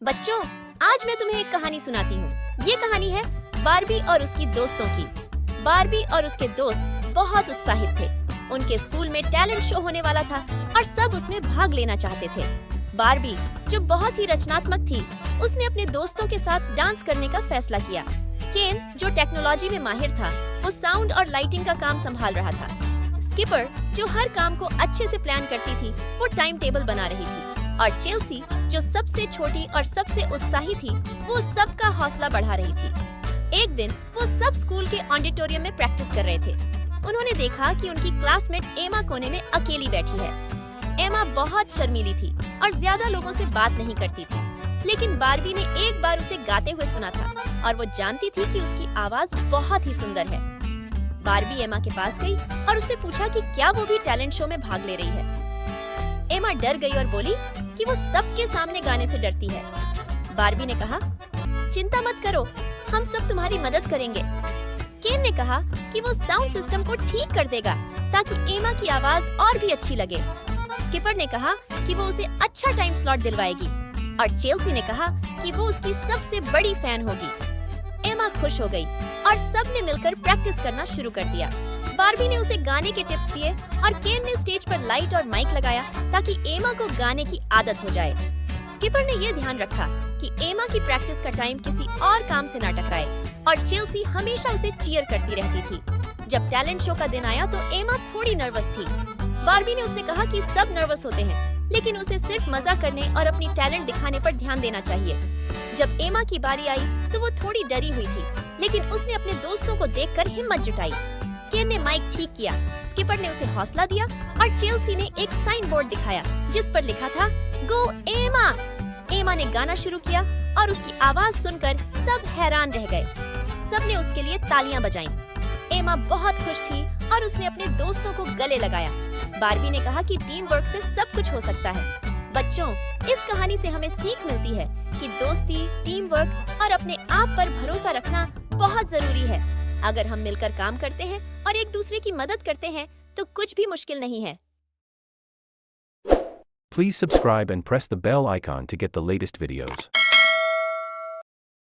बच्चों, आज मैं तुम्हें एक कहानी सुनाती हूँ। ये कहानी है बारबी और उसकी दोस्तों की। बारबी और उसके दोस्त बहुत उत्साहित थे। उनके स्कूल में टैलेंट शो होने वाला था और सब उसमें भाग लेना चाहते थे। बारबी, जो बहुत ही रचनात्मक थी, उसने अपने दोस्तों के साथ डांस करने का फैसला किया। केन, जो टेक्नोलॉजी में माहिर था, वो साउंड और लाइटिंग का काम संभाल रहा था। स्किपर, जो हर काम को अच्छे से प्लान करती थी, वो टाइम टेबल बना रही थी। और चेल्सी, जो सबसे छोटी और सबसे उत्साही थी, वो सबका हौसला बढ़ा रही थी। एक दिन वो सब स्कूल के ऑडिटोरियम में प्रैक्टिस कर रहे थे। उन्होंने देखा कि उनकी क्लासमेट एमा कोने में अकेली बैठी है। एमा बहुत शर्मीली थी और ज्यादा लोगों से बात नहीं करती थी, लेकिन बारबी ने एक बार उसे गाते हुए सुना था और वो जानती थी कि उसकी आवाज बहुत ही सुंदर है। बारबी एमा के पास गई और उससे पूछा कि क्या वो भी टैलेंट शो में भाग ले रही है। एमा डर गई और बोली कि वो सबके सामने गाने से डरती है। बारबी ने कहा, चिंता मत करो, हम सब तुम्हारी मदद करेंगे। केन ने कहा कि वो साउंड सिस्टम को ठीक कर देगा ताकि एमा की आवाज और भी अच्छी लगे। स्किपर ने कहा कि वो उसे अच्छा टाइम स्लॉट दिलवाएगी और चेल्सी ने कहा कि वो उसकी सबसे बड़ी फैन होगी। एमा खुश हो गई और सबने मिलकर प्रैक्टिस करना शुरू कर दिया। बारबी ने उसे गाने के टिप्स दिए और केन ने स्टेज पर लाइट और माइक लगाया ताकि एमा को गाने की आदत हो जाए। स्किपर ने ये ध्यान रखा कि एमा की प्रैक्टिस का टाइम किसी और काम से ना टकराए और चेल्सी हमेशा उसे चीयर करती रहती थी। जब टैलेंट शो का दिन आया तो एमा थोड़ी नर्वस थी। बारबी ने उससे कहा कि सब नर्वस होते हैं, लेकिन उसे सिर्फ मजा करने और अपनी टैलेंट दिखाने पर ध्यान देना चाहिए। जब एमा की बारी आई तो वो थोड़ी डरी हुई थी, लेकिन उसने अपने दोस्तों को देखकर हिम्मत जुटाई। केन ने माइक ठीक किया, स्किपर ने उसे हौसला दिया और चेल्सी ने एक साइन बोर्ड दिखाया जिस पर लिखा था, गो एमा। एमा ने गाना शुरू किया और उसकी आवाज सुनकर सब हैरान रह गए। सबने उसके लिए तालियां बजाईं। एमा बहुत खुश थी और उसने अपने दोस्तों को गले लगाया। बारबी ने कहा कि टीम वर्क से सब कुछ हो सकता है। बच्चों, इस कहानी से हमें सीख मिलती है कि दोस्ती, टीम वर्क और अपने आप पर भरोसा रखना बहुत जरूरी है। अगर हम मिलकर काम करते हैं और एक दूसरे की मदद करते हैं तो कुछ भी मुश्किल नहीं है। Please subscribe and press the bell icon to get the latest videos.